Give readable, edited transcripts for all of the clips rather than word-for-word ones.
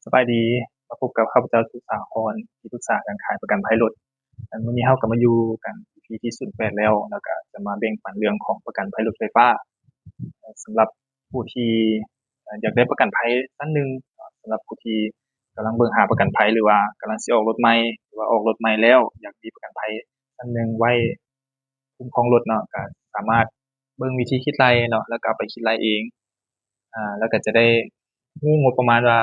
สบายดีมาพบกับข้าพเจ้าทุกสาครที่ปรึกษาการขายประกันภัยรถมื้อนี้เราก็มาอยู่กัน EP ที่08แล้วก็จะมาแบ่งปันเรื่องของประกันภัยรถไฟฟ้าสำหรับผู้ที่อยากได้ประกันภัยชั้นหนึ่งสำหรับผู้ที่กำลังเบิ่งหาประกันภัยหรือว่ากำลังสิออกรถใหม่หรือว่าออกรถใหม่แล้วอยากมีประกันภัยชั้นหนึ่งไว้คุ้มครองรถเนาะก็สามารถเบิ่งวิธีคิดรายเนาะแล้วก็เอาไปคิดรายเองแล้วก็จะได้รู้งบประมาณว่า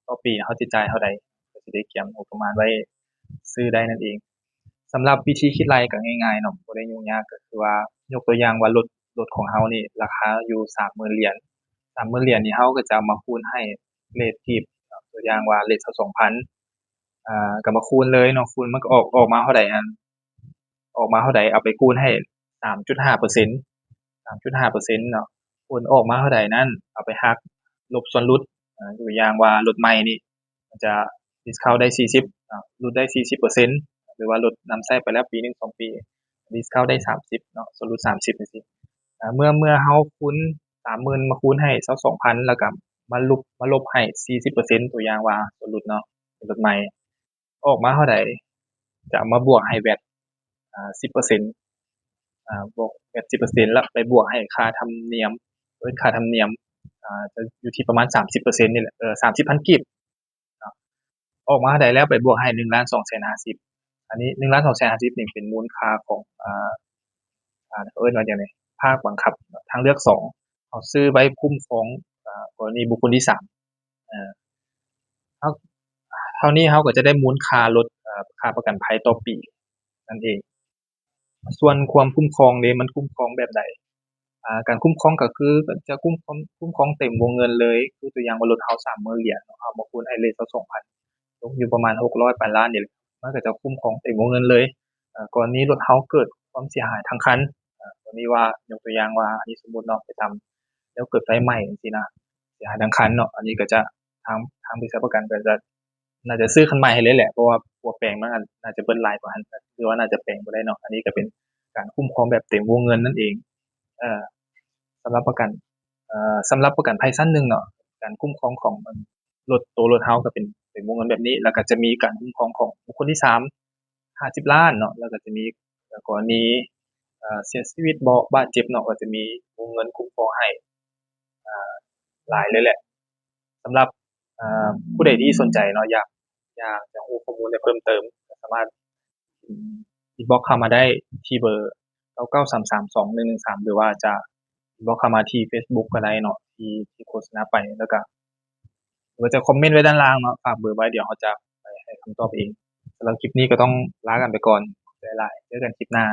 ต่อปีเราสิจ่ายเท่าใดก็สิได้เตรียมงบประมาณไว้ซื้อได้นั่นเองสำหรับวิธีคิดรายก็ง่ายๆเนาะบ่ได้ยุ่งยากก็คือว่ายกตัวอย่างว่ารถของเรานี่ราคาอยู่30,000เหรียญ30,000เหรียญนี่เราก็จะเอามาคูณให้เรทที่ตัวอย่างว่าเรทเท่า2,000ก็มาคูณเลยเนาะคูณมันก็ออกมาเท่าใดออกมาเท่าใดเอาไปคูณให้3.5% 3.5%เนาะผลออกมาเท่าใดนั้นเอาไปหักลบส่วนลดตัวอย่างว่ารถใหม่นี่มันจะดิสเคานต์ได้40ลดได้40%หรือว่ารถนำใช้ไปแล้วปี1 2ปีดิสเคานต์ได้30เนาะส่วนลด30จังซี่เมื่อเราคูณ30,000มาคูณให้22,000แล้วก็มาลบให้40%ตัวอย่างว่าส่วนลดเนาะเป็นรถใหม่ออกมาเท่าใดจะเอามาบวกให้ VAT 10%บวก VAT 10%แล้วไปบวกให้ค่าธรรมเนียมค่าธรรมเนียมจะอยู่ที่ประมาณ30%นี่แหละ30,000กีบเนาะออกมาเท่าใดแล้วไปบวกให้1,250,000อันนี้1,250,000นี่เป็นมูลค่าของว่าจั่งใดภาคบังคับทางเลือก2เขาซื้อไว้คุ้มครองกรณีบุคคลที่3เอ่อเฮาเท่านี้เราก็จะได้มูลค่ารถค่าประกันภัยต่อปีนั่นเองส่วนความคุ้มครองนี่มันคุ้มครองแบบใดการคุ้มครองก็คือจะคุ้มครองเต็มวงเงินเลยคือตัวอย่างว่ารถเรา30,000เหรียญเนาะเอามาคูณให้เลขสัก2,000ตกอยู่ประมาณ600ปลายล้านนี่แหละมันก็จะคุ้มครองเต็มวงเงินเลยกรณีรถเราเกิดความเสียหายทั้งคันกรณีว่ายกตัวอย่างว่าอันนี้สมมุติเนาะไปทำแล้วเกิดไฟไหม้จังซี่นะเสียหายทั้งคันเนาะอันนี้ก็จะทางบริษัทประกันก็จะน่าจะซื้อคันใหม่ให้เลยแหละเพราะว่าพวกแปลงมันก็น่าจะเบิดหลายกว่าหั้นหรือว่าน่าจะแปลงบ่ได้เนาะอันนี้ก็เป็นการคุ้มครองแบบเต็มวงเงินนั่นเองเอ่อ สำหรับประกันสำหรับประกันภัยชั้นหนึ่งเนาะการคุ้มครองของรถเฮาก็เป็นวงเงินแบบนี้แล้วก็จะมีการคุ้มครองของบุคคลที่3 50ล้านเนาะแล้วก็จะมีกรณีเสียชีวิตบ่บาดเจ็บเนาะก็จะมีวงเงินคุ้มครองให้หลายเลยแหละสำหรับผู้ใดที่สนใจเนาะอยากจะรู้ข้อมูลเพิ่มเติมก็สามารถอินบ็อกซ์เข้ามาได้ที่เบอร์993321113หรือว่าจะอินบ็อกซ์เข้ามาที่เฟซบุ๊กก็ได้เนาะที่โฆษณาไปแล้วก็หรือว่าจะคอมเมนต์ไว้ด้านล่างเนาะฝากเบอร์ไว้เดี๋ยวเราจะไปให้คำตอบเองสำหรับคลิปนี้ก็ต้องลากันไปก่อนบ๊ายบายเจอกันคลิปหน้า